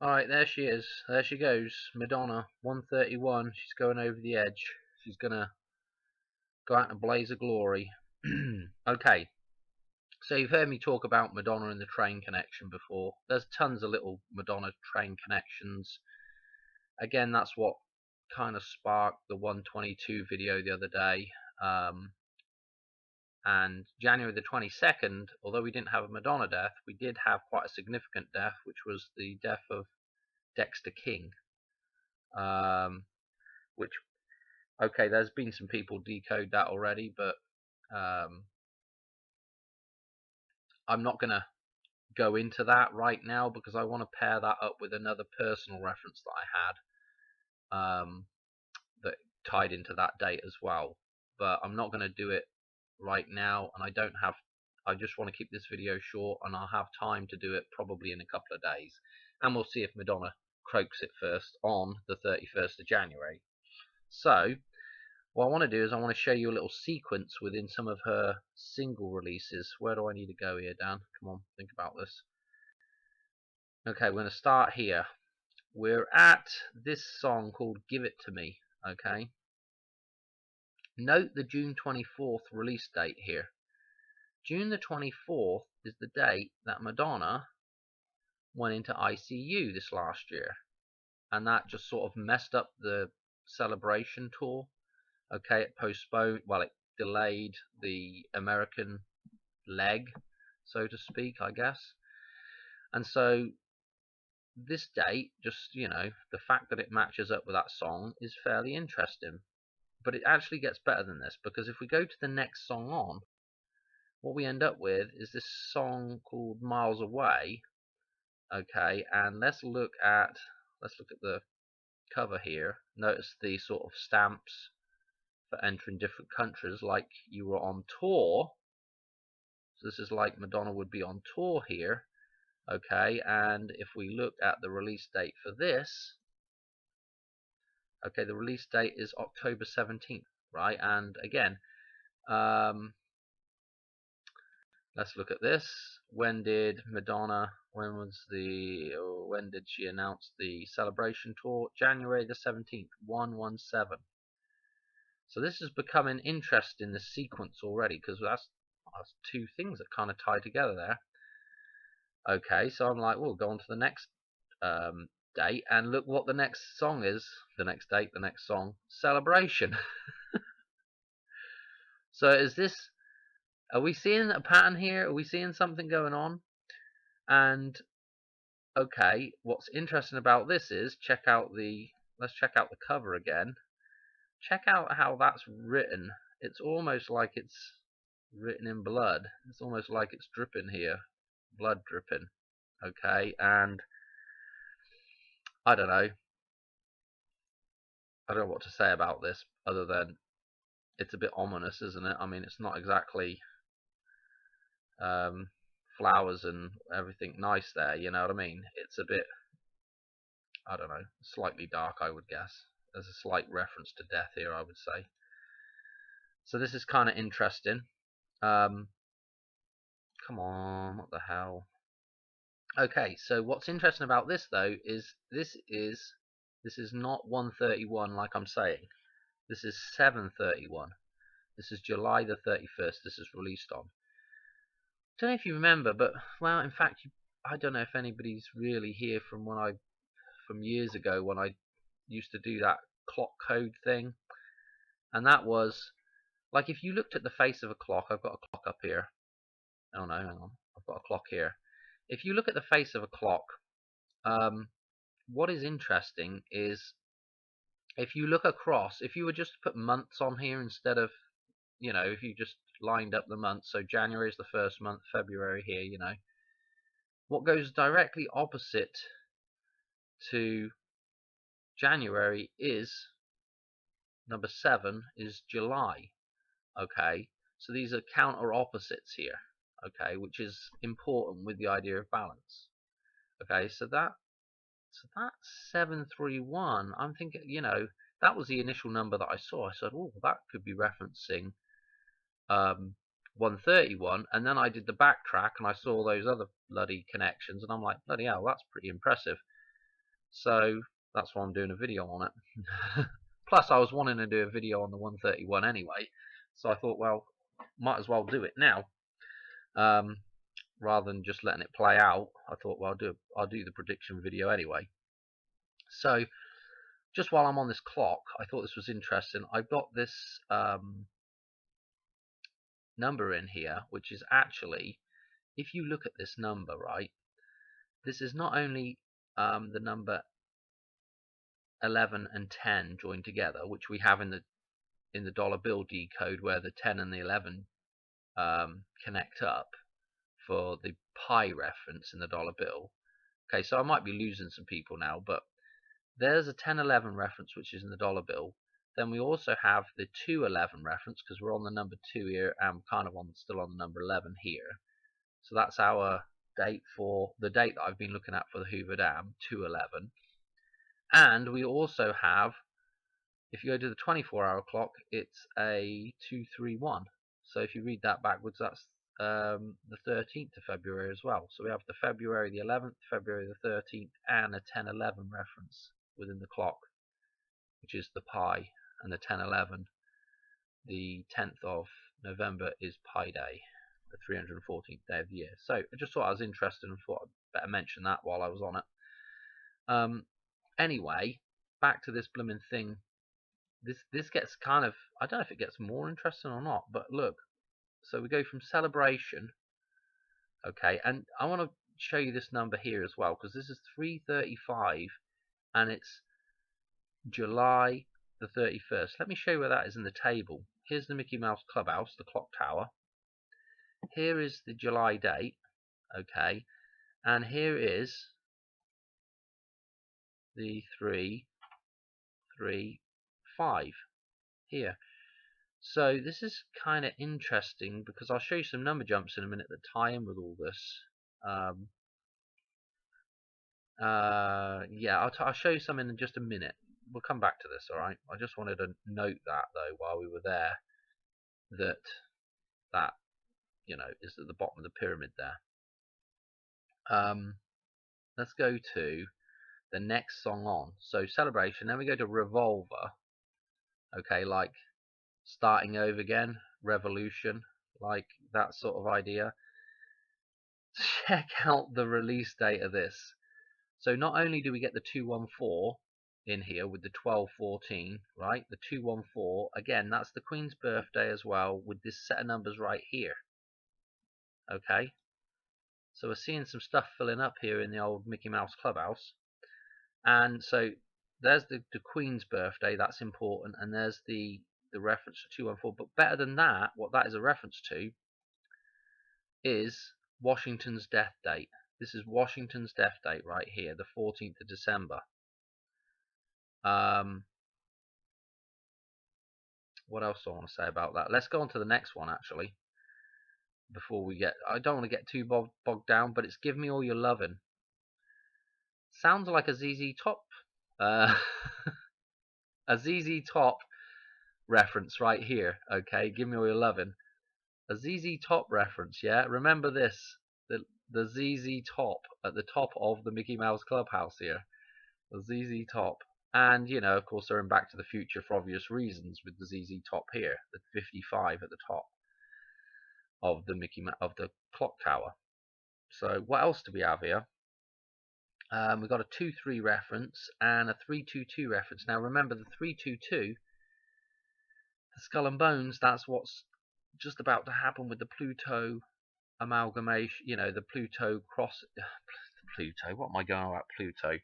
Alright, there she is. There she goes. Madonna, 131. She's going over the edge. She's gonna go out in a blaze of glory. Okay, so you've heard me talk about Madonna and the train connection before. There's tons of little Madonna train connections. Again, that's what kind of sparked the 122 video the other day. And January the 22nd, although we didn't have a Madonna death, we did have quite a significant death, which was the death of Dexter King. Which, okay, there's been some people decode that already, but I'm not going to go into that right now because I want to pair that up with another personal reference that I had that tied into that date as well. But I'm not going to do it right now, and I just want to keep this video short, and I'll have time to do it probably in a couple of days, and we'll see if Madonna croaks it first on the 31st of January. So what I want to do is I want to show you a little sequence within some of her single releases. Where do I need to go here, Dan? Come on, think about this. Okay, we're going to start here. We're at this song called Give It To Me, okay? Note the June 24th release date here. June the 24th is the date that Madonna went into ICU this last year. And that just sort of messed up the Celebration tour. Okay, it postponed, well, it delayed the American leg, so to speak, I guess. And so this date, just, you know, the fact that it matches up with that song is fairly interesting. But it actually gets better than this, because if we go to the next song on, what we end up with is this song called Miles Away. Okay, and let's look at the cover here. Notice the sort of stamps for entering different countries, like you were on tour. So this is like Madonna would be on tour here. Okay, and if we look at the release date for this, okay, the release date is October 17th, right? And again, let's look at this. When did she announce the Celebration tour? January the 17th, 117. So this is becoming interesting, the sequence already, because that's two things that kind of tie together there. Okay, so I'm like, we'll go on to the next date, and look what the next song is. The next date, the next song, Celebration. So are we seeing a pattern here? Are we seeing something going on? And okay, what's interesting about this is, let's check out the cover again. Check out how that's written. It's almost like it's written in blood. It's almost like it's dripping here, blood dripping. Okay, and I don't know what to say about this other than it's a bit ominous, isn't it? I mean, it's not exactly flowers and everything nice there, you know what I mean? It's a bit, I don't know, slightly dark, I would guess. There's a slight reference to death here, I would say. So this is kind of interesting. Come on, what the hell? Okay, so what's interesting about this though is this is not 131 like I'm saying. This is 731. This is July the 31st. This is released on. Don't know if you remember, but well, in fact, I don't know if anybody's really here from years ago when I used to do that clock code thing, and that was like if you looked at the face of a clock. I've got a clock up here. Oh no, hang on. I've got a clock here. If you look at the face of a clock, what is interesting is if you look across, if you were just to put months on here instead of, you know, if you just lined up the months, so January is the first month, February here, you know, what goes directly opposite to January is number 7 is July. Okay, so these are counter opposites here, okay, which is important with the idea of balance. Okay, so that's 731. I'm thinking, you know, that was the initial number that I saw. I said, oh, that could be referencing 131, and then I did the backtrack and I saw those other bloody connections, and I'm like, bloody hell, that's pretty impressive. So that's why I'm doing a video on it. Plus, I was wanting to do a video on the 131 anyway, so I thought, well, might as well do it now, rather than just letting it play out. I thought, well, I'll do the prediction video anyway. So, just while I'm on this clock, I thought this was interesting. I've got this number in here, which is actually, if you look at this number, right, this is not only the number 11 and 10 joined together, which we have in the dollar bill decode, where the 10 and the 11 connect up for the pi reference in the dollar bill. Okay, so I might be losing some people now, but there's a 1011 reference which is in the dollar bill. Then we also have the 211 reference, because we're on the number 2 here and kind of still on the number 11 here. So that's our date for the date that I've been looking at for the Hoover Dam, 211. And we also have, if you go to the 24-hour clock, it's a 231. So if you read that backwards, that's the 13th of February as well. So we have the February the 11th, February the 13th, and a 1011 reference within the clock, which is the pi, and the 1011, the 10th of November, is Pi Day, the 314th day of the year. So I just thought I was interested and thought I'd better mention that while I was on it. Anyway, back to this blooming thing. This gets kind of, I don't know if it gets more interesting or not, but look. So we go from celebration, okay, and I want to show you this number here as well, because this is 335 and it's July the 31st. Let me show you where that is in the table. Here's the Mickey Mouse Clubhouse, the clock tower. Here is the July date, okay, and here is the 335 here. So this is kind of interesting, because I'll show you some number jumps in a minute that tie in with all this. Yeah, I'll show you some in just a minute. We'll come back to this, alright? I just wanted to note that, though, while we were there, that you know, is at the bottom of the pyramid there. Let's go to the next song on. So celebration, then we go to revolver. Okay, like starting over again, revolution, like that sort of idea. Check out the release date of this. So not only do we get the 214 in here with the 1214, right? The 214, again, that's the Queen's birthday as well, with this set of numbers right here. Okay, so we're seeing some stuff filling up here in the old Mickey Mouse Clubhouse. And so there's the Queen's birthday, that's important, and there's the reference to 214. But better than that, what that is a reference to is Washington's death date. This is Washington's death date right here, the 14th of December. What else do I want to say about that? Let's go on to the next one, actually. Before we get, I don't want to get too bogged down, but it's Give Me All Your Lovin'. Sounds like a ZZ Top, a ZZ Top reference right here. Okay, Give Me All Your Lovin'. A ZZ Top reference, yeah. Remember this, the ZZ Top at the top of the Mickey Mouse Clubhouse here. The ZZ Top. And, you know, of course, they're in Back to the Future for obvious reasons with the ZZ Top here, the 55 at the top of the of the clock tower. So what else do we have here? We've got a 2-3 reference and a 3-2-2 reference. Now remember, the 3-2-2, the Skull and Bones, that's what's just about to happen with the Pluto amalgamation, you know, the Pluto cross. Pluto, what am I going on about Pluto?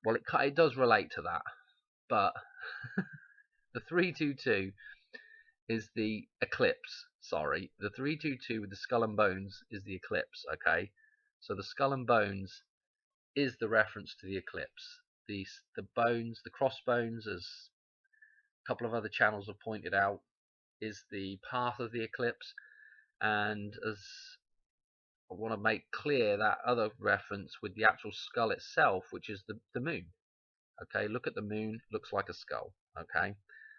Well, it does relate to that, but the 3-2-2 is the eclipse. Sorry, the 3-2-2 with the Skull and Bones is the eclipse. Okay, so the Skull and Bones is the reference to the eclipse. The bones, the crossbones, as a couple of other channels have pointed out, is the path of the eclipse, and as I want to make clear, that other reference with the actual skull itself, which is the moon. Okay, look at the moon, looks like a skull. Okay,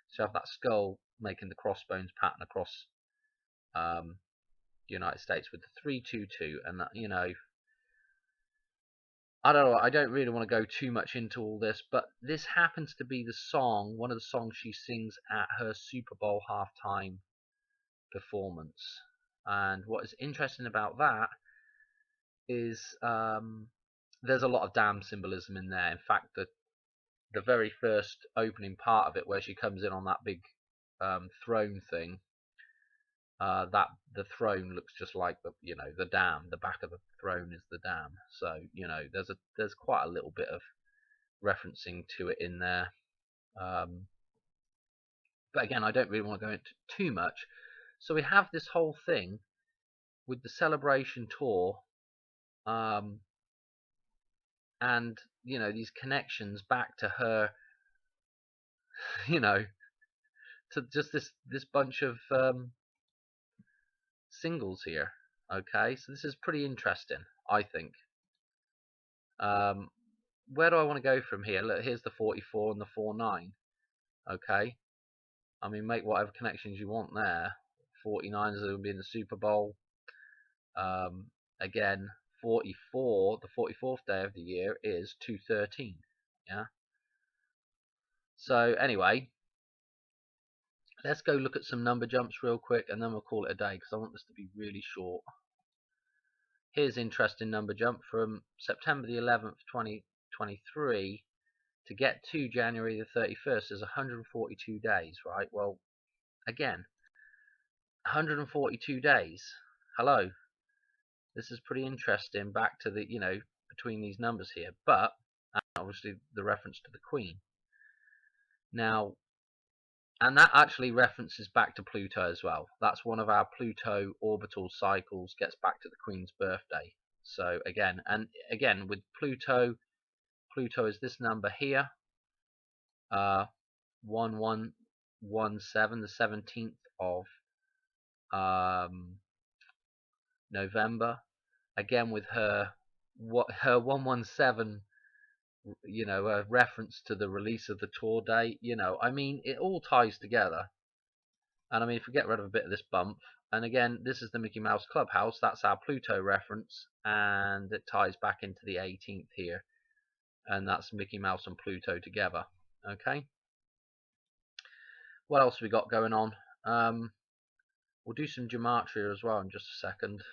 so you have that skull making the crossbones pattern across the United States with the 3-2-2, and that, you know, I don't know. I don't really want to go too much into all this, but this happens to be the song, one of the songs she sings at her Super Bowl halftime performance. And what is interesting about that is there's a lot of damn symbolism in there. In fact, the very first opening part of it, where she comes in on that big throne thing, that the throne looks just like the dam. The back of the throne is the dam. So there's quite a little bit of referencing to it in there. But again, I don't really want to go into too much. So we have this whole thing with the Celebration tour, and these connections back to her, to just this bunch of singles here. Okay, so this is pretty interesting, I think. Where do I want to go from here? Look, here's the 44 and the 49. Okay, I mean, make whatever connections you want there. 49ers will be in the Super Bowl. Again, 44, the 44th day of the year is 213. Yeah. So anyway, let's go look at some number jumps real quick, and then we'll call it a day because I want this to be really short. Here's interesting number jump from September the 11th, 2023 to get to January the 31st is 142 days, right? Well, again, 142 days. Hello. This is pretty interesting back to the, between these numbers here, but obviously the reference to the Queen. Now, and that actually references back to Pluto as well. That's one of our Pluto orbital cycles, gets back to the Queen's birthday. So again, with Pluto is this number here, 1117, the 17th of November. Again with her 117, a reference to the release of the tour date. I mean, it all ties together. And I mean, if we get rid of a bit of this bump, and again, this is the Mickey Mouse Clubhouse, that's our Pluto reference, and it ties back into the 18th here, and that's Mickey Mouse and Pluto together. Okay, what else have we got going on? We'll do some gematria as well in just a second.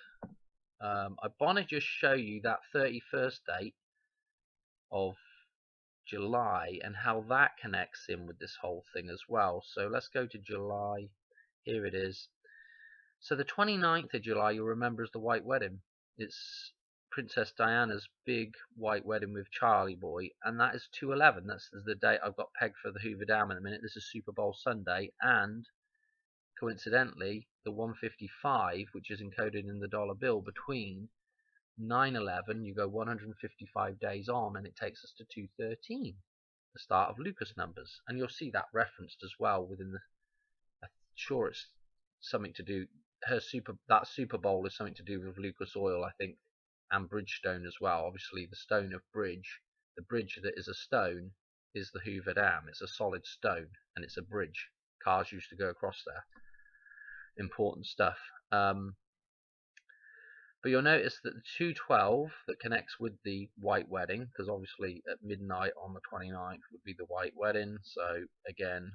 I want to just show you that 31st date of July and how that connects in with this whole thing as well. So let's go to July. Here it is. So the 29th of July, you'll remember, is the White Wedding. It's Princess Diana's big white wedding with Charlie Boy, and that is 2/11. That's the date I've got pegged for the Hoover Dam in a minute. This is Super Bowl Sunday, and coincidentally, the 155, which is encoded in the dollar bill, between 9/11, you go 155 days on, and it takes us to 213, the start of Lucas numbers, and you'll see that referenced as well within the. I'm sure it's something to do. That Super Bowl is something to do with Lucas Oil, I think, and Bridgestone as well. Obviously, the stone of bridge, the bridge that is a stone, is the Hoover Dam. It's a solid stone, and it's a bridge. Cars used to go across there. Important stuff. But you'll notice that the 212 that connects with the White Wedding, because obviously at midnight on the 29th would be the White Wedding. So again,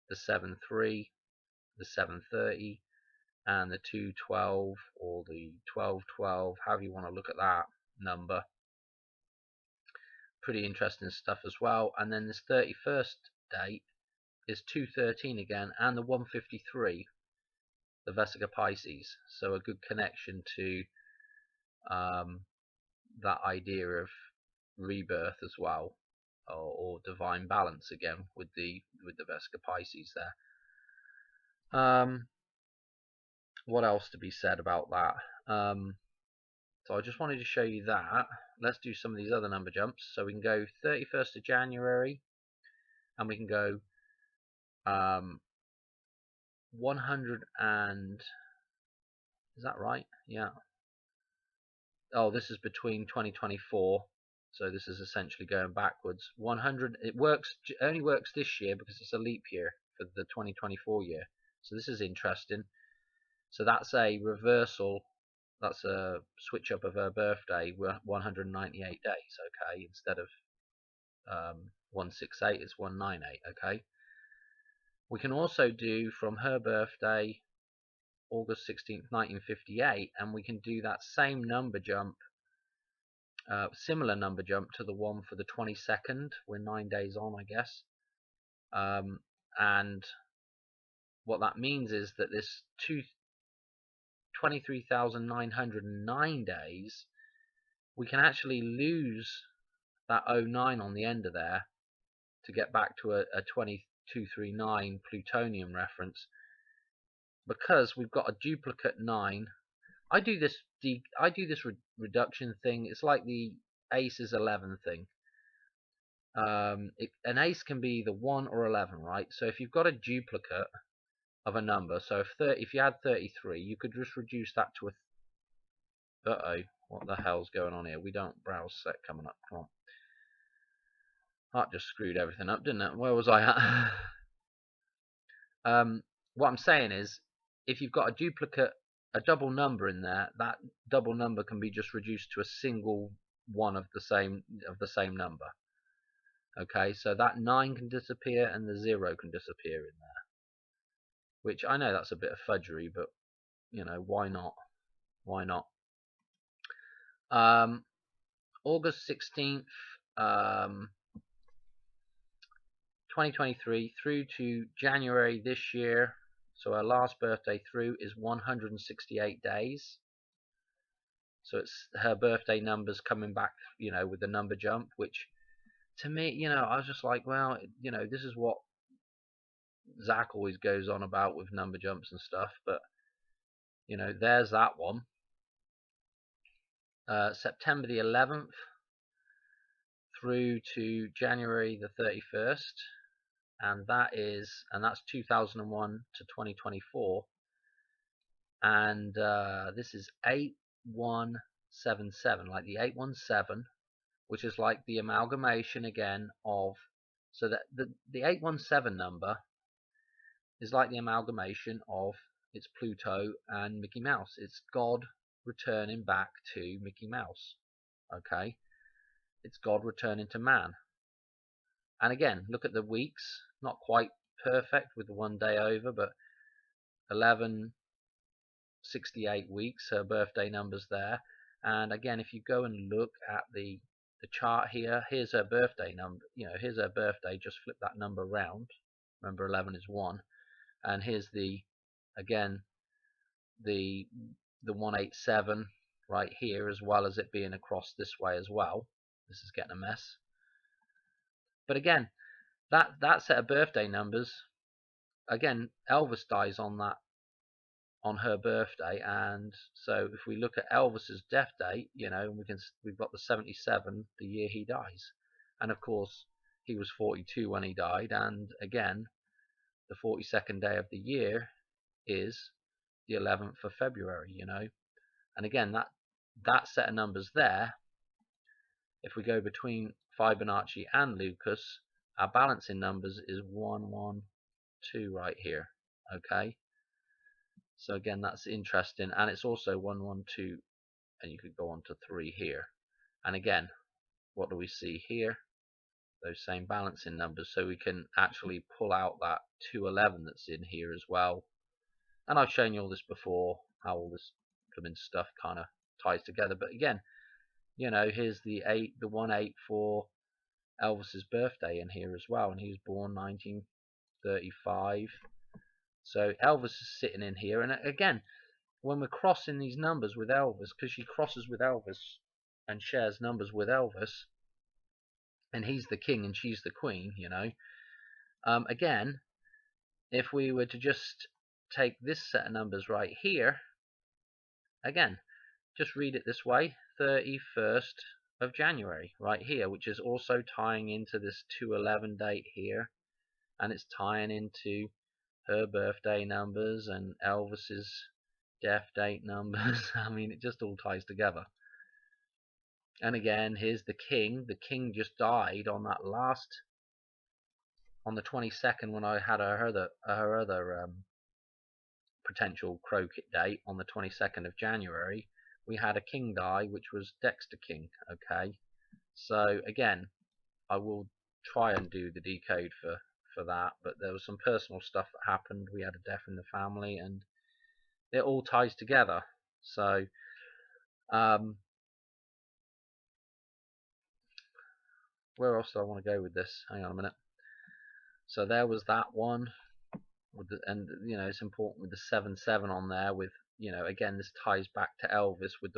the 7-3, the 7:30, and the 212 or the 12:12, however you want to look at that number. Pretty interesting stuff as well. And then this 31st date is 213 again, and the 153, the Vesica Pisces. So a good connection to that idea of rebirth as well, or divine balance again with the Vesica Pisces there. What else to be said about that? So I just wanted to show you that. Let's do some of these other number jumps. So we can go 31st of January, and we can go 100 and, is that right? Yeah. Oh, this is between 2024, so this is essentially going backwards. 100, it only works this year because it's a leap year for the 2024 year. So this is interesting. So that's a reversal that's a switch up of her birthday. 198 days, okay, instead of 168, it's 198, okay. We can also do from her birthday, August 16th, 1958, and we can do that same number jump, similar number jump to the one for the 22nd. We're 9 days on, I guess. And what that means is that this 23,909 days, we can actually lose that 09 on the end of there to get back to a 2239 plutonium reference, because we've got a duplicate 9. I do this reduction thing. It's like the ace is 11 thing. An ace can be either 1 or 11, right? So if you've got a duplicate of a number, so if you had 33, you could just reduce that to a what the hell's going on here? We don't browse set coming up. Come on. That just screwed everything up, didn't it? Where was I at? What I'm saying is, if you've got a duplicate, a double number in there, that double number can be just reduced to a single one of the same number. Okay, so that 9 can disappear and the 0 can disappear in there. Which I know that's a bit of fudgery, but you know, why not? Why not? August 16th, 2023 through to January this year, so our last birthday through, is 168 days. So it's her birthday numbers coming back, you know, with the number jump, which to me, you know, I was just like, well, you know, this is what Zach always goes on about with number jumps and stuff, but you know, there's that one. September the 11th through to January the 31st, and that's 2001 to 2024, and this is 8177, like the 817, which is like the amalgamation again of, so that the 817 number is like the amalgamation of it's Pluto and Mickey Mouse. It's God returning back to Mickey Mouse. Okay, it's God returning to man. And again, look at the weeks, not quite perfect with the 1 day over, but 1168 weeks, her birthday number's there. And again, if you go and look at the chart here, here's her birthday number, you know, here's her birthday, just flip that number around. Remember, 11 is 1. And here's the 187 right here, as well as it being across this way as well. This is getting a mess. But again, that set of birthday numbers, again, Elvis dies on her birthday, and so if we look at Elvis's death date, you know, we've got the 77, the year he dies, and of course he was 42 when he died, and again, the 42nd day of the year is the 11th of February, you know, and again that set of numbers there, if we go between Fibonacci and Lucas, our balancing numbers is 112 right here. Okay, so again, that's interesting, and it's also 112, and you could go on to 3 here. And again, what do we see here? Those same balancing numbers, so we can actually pull out that 211 that's in here as well. And I've shown you all this before, how all this stuff kind of ties together. But again, you know, here's the 184 Elvis's birthday in here as well, and he was born 1935. So Elvis is sitting in here, and again, when we're crossing these numbers with Elvis, because she crosses with Elvis and shares numbers with Elvis, and he's the king and she's the queen, you know. Again, if we were to just take this set of numbers right here, again, just read it this way, 31st of January right here, which is also tying into this 211 date here, and it's tying into her birthday numbers and Elvis's death date numbers. I mean, it just all ties together. And again, here's the king. The king just died on that on the 22nd, when I had her other potential croquet date on the 22nd of January. we had a king die, which was Dexter King. Okay, so again, I will try and do the decode for that, but there was some personal stuff that happened. We had a death in the family, and it all ties together. So where else do I want to go with this? Hang on a minute. So there was that one, with and it's important with the 7/7 on there. With again, this ties back to Elvis with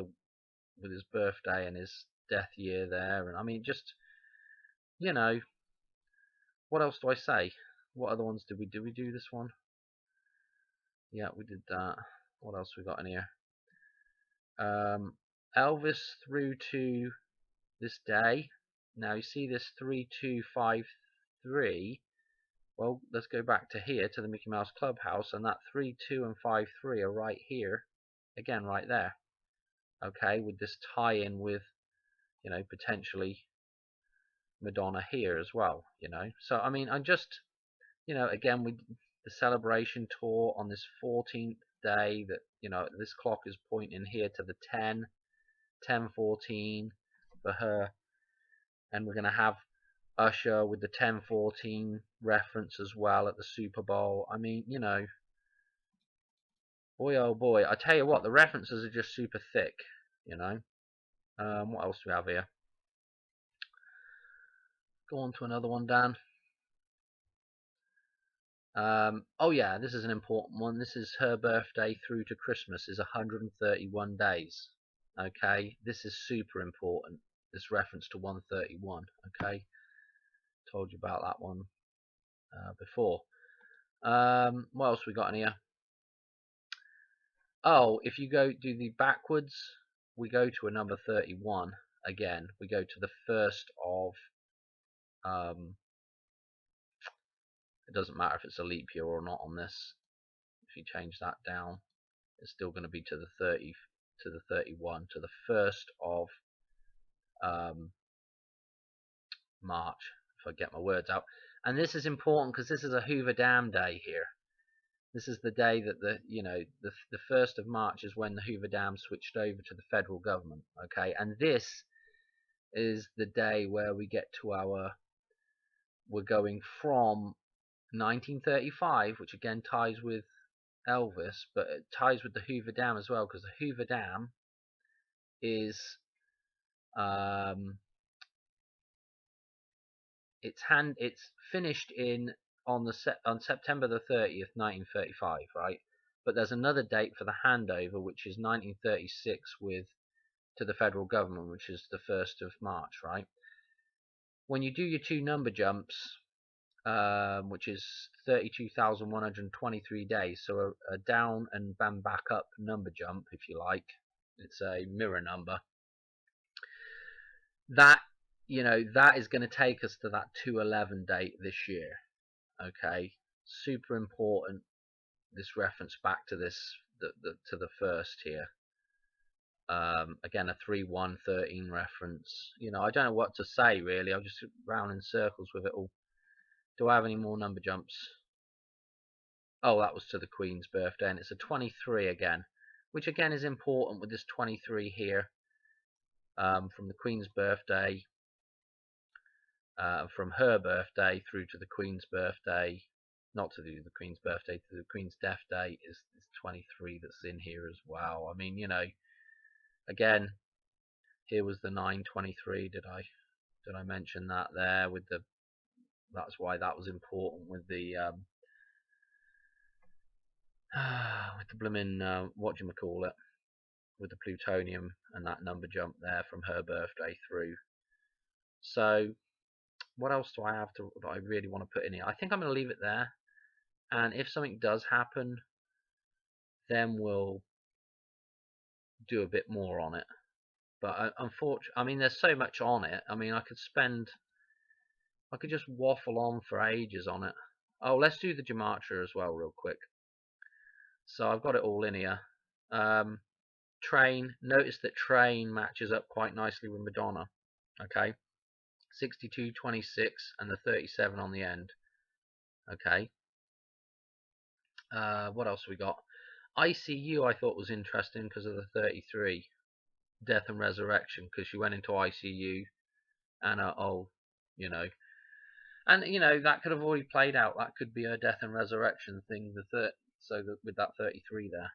his birthday and his death year there. And I mean, just what else do I say? What other ones did we do? We do this one? Yeah, we did that. What else we got in here? Elvis through to this day. Now you see this 3253. Well, let's go back to here to the Mickey Mouse Clubhouse, and that 3, 2, and 5, 3 are right here, again right there. Okay, with this tie-in with potentially Madonna here as well. So I mean, I'm just again with the celebration tour on this 14th day that this clock is pointing here to the 10:14 for her, and we're going to have Usher with the 10:14 reference as well at the Super Bowl. I mean, boy oh boy, I tell you what, the references are just super thick. What else do we have here? Go on to another one, Dan. Oh yeah, this is an important one. This is her birthday through to Christmas is 131 days. Okay, this is super important. This reference to 131. Okay, told you about that one before. What else we got in here? Oh, if you go do the backwards, we go to a number 31 again. We go to the first of it doesn't matter if it's a leap year or not on this. If you change that down, it's still going to be to the 30, to the 31, to the 1st of March, if I get my words out. And this is important because this is a Hoover Dam day here. This is the day that the 1st of March is when the Hoover Dam switched over to the federal government. Okay, and this is the day where we get to we're going from 1935, which again ties with Elvis, but it ties with the Hoover Dam as well, because the Hoover Dam is it's finished on September the 30th, 1935, right? But there's another date for the handover, which is 1936 to the federal government, which is the 1st of March, right? When you do your two number jumps, which is 32,123 days, so a down and back up number jump, if you like, it's a mirror number. That that is going to take us to that 211 date this year. Okay, super important. This reference back to to the first here. Again, a 3-1-13 reference. I don't know what to say really. I'm just round in circles with it all. Do I have any more number jumps? Oh, that was to the Queen's birthday, and it's a 23 again, which again is important with this 23 here, from the Queen's birthday, from her birthday through to the Queen's birthday, not to do the Queen's birthday, to the Queen's death day is 23 that's in here as well. I mean, again, here was the 923. Did I mention that there with the? That's why that was important with the blooming whatchamacallit, with the plutonium and that number jump there from her birthday through. So what else do I have that I really want to put in here? I think I'm going to leave it there, and if something does happen, then we'll do a bit more on it. But unfortunately, I mean, there's so much on it. I mean, I could just waffle on for ages on it. Oh, let's do the gematria as well real quick. So I've got it all in here. Train, notice that train matches up quite nicely with Madonna. Okay, 62, 26, and the 37 on the end. Okay. What else we got? ICU I thought was interesting because of the 33. death and resurrection, because she went into ICU and you know, and that could have already played out. That could be her death and resurrection thing. With that 33 there.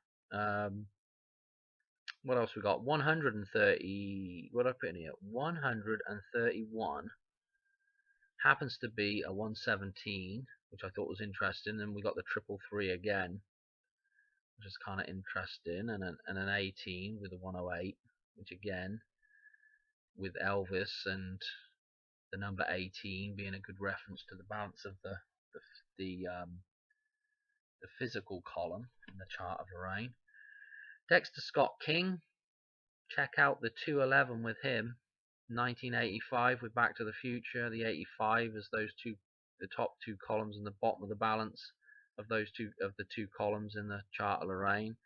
What else we got? 130. What did I put in here? 131 happens to be a 117, which I thought was interesting. And we got the 333 again, which is kind of interesting, and an 18 with a 108, which again with Elvis and the number 18 being a good reference to the balance of the physical column in the chart of Lorraine. Dexter Scott King, check out the 211 with him. 1985 with Back to the Future. The 85 is the top two columns and the bottom of the balance of the two columns in the chart of Lorraine.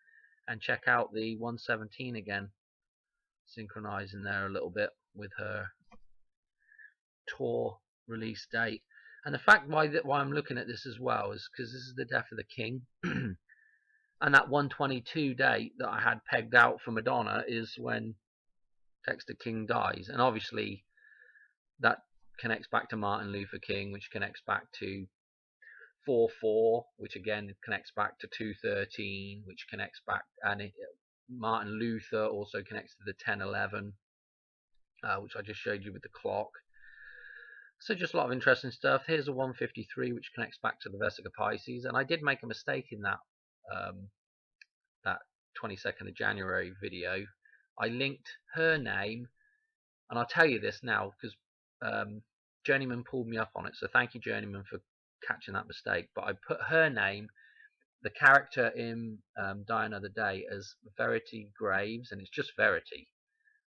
And check out the 117 again, synchronizing there a little bit with her tour release date. And the fact why I'm looking at this as well is because this is the death of the King. And that 122 date that I had pegged out for Madonna is when Dexter King dies. And obviously that connects back to Martin Luther King, which connects back to 4/4, which again connects back to 2/13, which connects back, and Martin Luther also connects to the 10/11, which I just showed you with the clock. So just a lot of interesting stuff. Here's a 153, which connects back to the Vesica Pisces, and I did make a mistake in that 22nd of January video. I linked her name, and I'll tell you this now because Journeyman pulled me up on it, so thank you, Journeyman, for catching that mistake. But I put her name, the character in Die Another Day, as Verity Graves, and it's just Verity.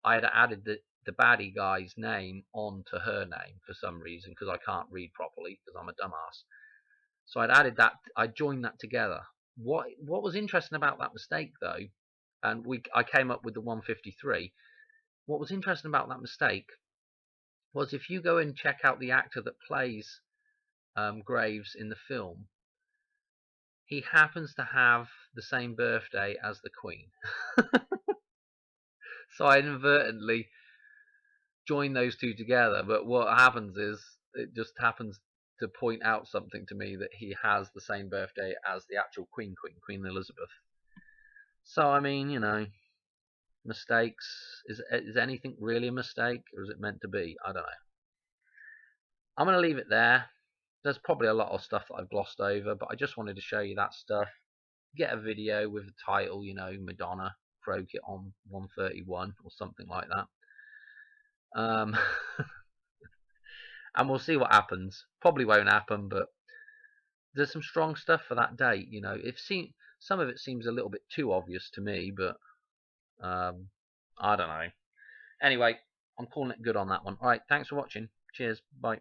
I had added the baddie guy's name onto her name for some reason, because I can't read properly because I'm a dumbass. So I'd added that, I joined that together. What was interesting about that mistake though, and I came up with the 153. What was interesting about that mistake was if you go and check out the actor that plays Graves in the film, he happens to have the same birthday as the Queen. So I inadvertently joined those two together, but what happens is it just happens to point out something to me that he has the same birthday as the actual Queen Elizabeth. So I mean, mistakes, is anything really a mistake, or is it meant to be? I don't know. I'm going to leave it there. There's probably a lot of stuff that I've glossed over, but I just wanted to show you that stuff. Get a video with the title, Madonna broke it on 131 or something like that. And we'll see what happens. Probably won't happen, but there's some strong stuff for that date. Some of it seems a little bit too obvious to me, but I don't know. Anyway, I'm calling it good on that one. All right, thanks for watching. Cheers. Bye.